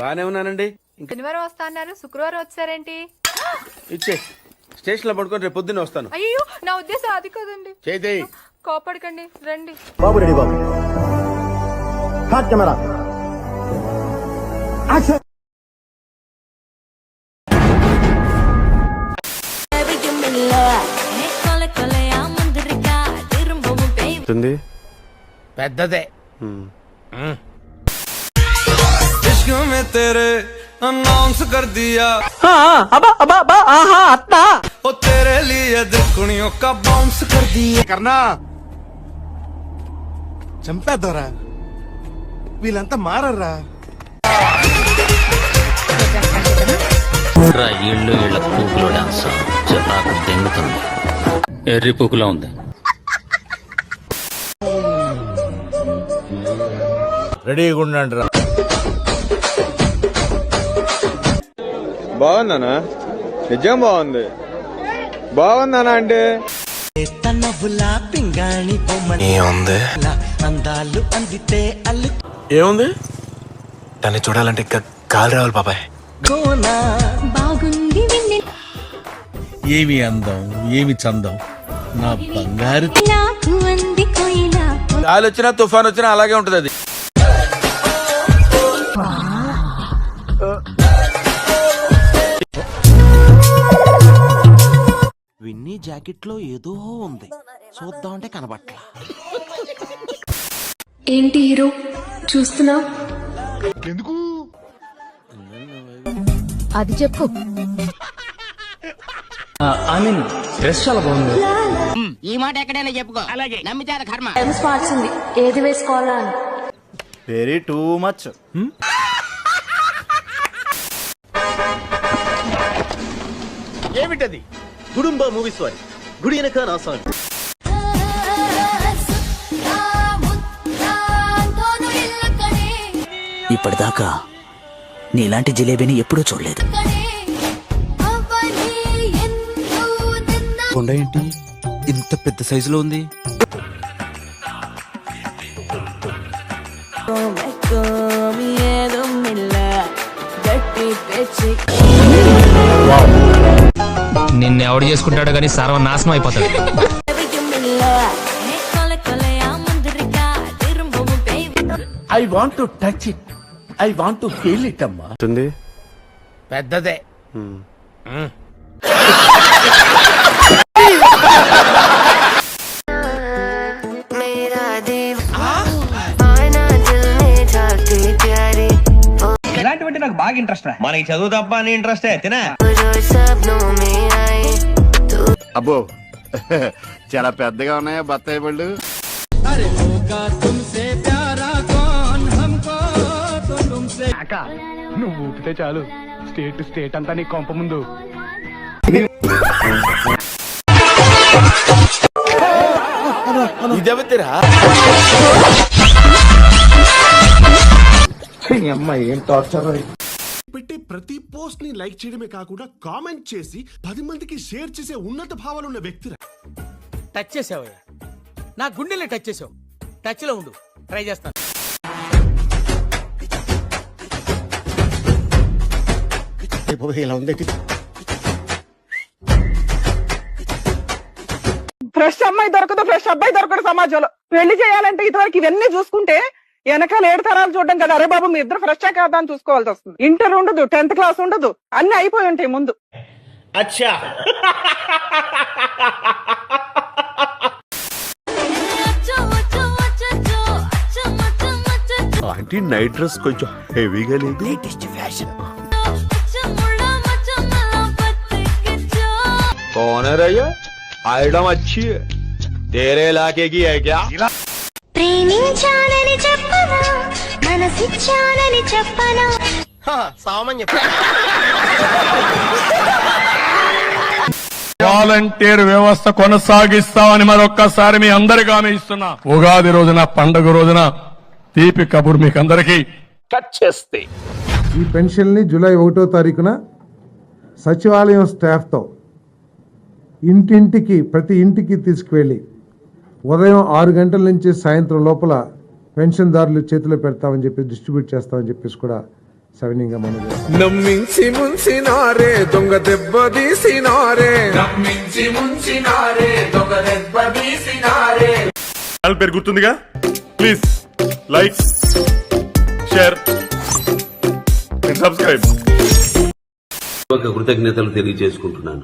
బానే ఉన్నానండి. శనివారం వస్తా అన్నారు, శుక్రవారం వచ్చారేంటి? ఇచ్చే స్టేషన్ లో పడుకొని రేపు పొద్దున్నే వస్తాను. అయ్యో నా ఉద్దేశం అది కాదండి. చేయి. కోపడకండి, రండి. బాబు రెడీ బాబు. హాట్ కెమెరా యాక్షన్. పెద్దదే. अनाउंस कर दिया ओ तेरे लिए दुनिया का बाउंस कर दिया కర్ణా చంపేద్దారా, వీళ్ళంతా మారర్రా. ఇళ్ళు ఇళ్ళ పూకులో డాన్స్ నాకు దెంగుతుంది. ఎర్రి పూకులో ఉంది. రెడీగా ఉండండి రా. బాగుందనా? నిజం బాగుంది. బాగుందనా అంటే ఏముంది? దాన్ని చూడాలంటే ఇంకా కాలు రావాలి బాబాయ్. ఏమి అందం, ఏమి చందం, నా బంగారు. గాలి వచ్చినా తుఫాన్ వచ్చినా అలాగే ఉంటది అది. విన్నీ జాకెట్ లో ఏదో ఉంది, చూద్దామంటే కనబట్ల. ఏంటి హీరో చూస్తున్నా? ఎందుకు? అది చెప్పు. ఈ మాట ఎక్కడైనా చెప్పుకో, అలాగే నమ్మితే కర్మ. మార్చింది ఏది వేసుకోవాలా అని. Very too much. ఏమిటది? గుడుంబ మూవీస్ వారి గుడి వెనక నా సాంగ్. ఇప్పటిదాకా నీలాంటి జిలేబీని ఎప్పుడూ చూడలేదు. కొండ ఏంటి ఇంత పెద్ద సైజులో ఉంది? నిన్నెవడు చేసుకుంటాడో గానీ సర్వనాశనం అయిపోతాడు. I want to touch it, I want to feel it అమ్మా. పెద్దదే. ఇలాంటివంటే నాకు బాగా ఇంట్రెస్ట్ రా. మనకి చదువు తప్ప అని ఇంట్రెస్ట్ తినా. అబ్బో చాలా పెద్దగా ఉన్నాయా బత్తాయి పళ్ళు? నువ్వు ఊపితే చాలు స్టేట్ అంతా నీ కొంప ముందు. ఇదెవతిరా? అమ్మాయి ఏం టార్చర్. పెట్టి ప్రతి పోస్ట్ ని లైక్ చేయడమే కాకుండా కామెంట్ చేసి 10 మందికి షేర్ చేసే ఉన్నత భావాలు ఉన్న వ్యక్తి. టచ్ చేసావు, నా గుండెల్ని టచ్ చేసావు. టచ్ లో ఉండు, ట్రై చేస్తాను. ఇలా ఉంది. ఫ్రెష్ అమ్మాయి దొరకదు, ఫ్రెష్ అబ్బాయి దొరకడు సమాజంలో. పెళ్లి చేయాలంటే ఇదివరకు ఇవన్నీ చూసుకుంటే వెనకాల 7 తరాలు చూడడం కదా. అరే బాబు మీ ఇద్దరు ఫ్రెష్ కదా అని చూసుకోవాల్సి వస్తుంది. ఇంటర్ ఉండదు, 10th క్లాస్ ఉండదు, అన్ని అయిపోయి ఉంటాయి ముందు. అచ్చా ఆంటీ నైట్ డ్రెస్ కొంచెం హెవీగా లేదు? Latest fashion. कौन है रैया? आइटम अच्छी है, तेरे इलाके की है क्या? ప్రేమించానని చెప్పనా, మనసిచ్చానని చెప్పనా? సామాన్య వాలంటీర్ వ్యవస్థ కొనసాగిస్తామని మరొక్కసారి మీ అందరికీ హామీ ఇస్తున్నా. ఉగాది రోజున, పండుగ రోజున తీపి కబుర్ మీకు అందరికీ టచ్ చేస్తే ఈ పెన్షన్ని జూలై 1వ తారీఖున సచివాలయం స్టాఫ్తో ఇంటింటికి, ప్రతి ఇంటికి తీసుకువెళ్ళి ఉదయం 6 గంటల నుంచి సాయంత్రం లోపల పెన్షన్దారులు చేతిలో పెడతామని చెప్పి, డిస్ట్రిబ్యూట్ చేస్తామని చెప్పేసి కూడా సవినీయంగా మనం చేస్తాం. నమ్మించి ముంచినారే దొంగ దెబ్బ తీసినారే పేరు గుర్తుందిగా ప్లీజ్ లైక్ షేర్ సబ్స్క్రైబ్ కృతజ్ఞతలు తెలియజేసుకుంటున్నాను.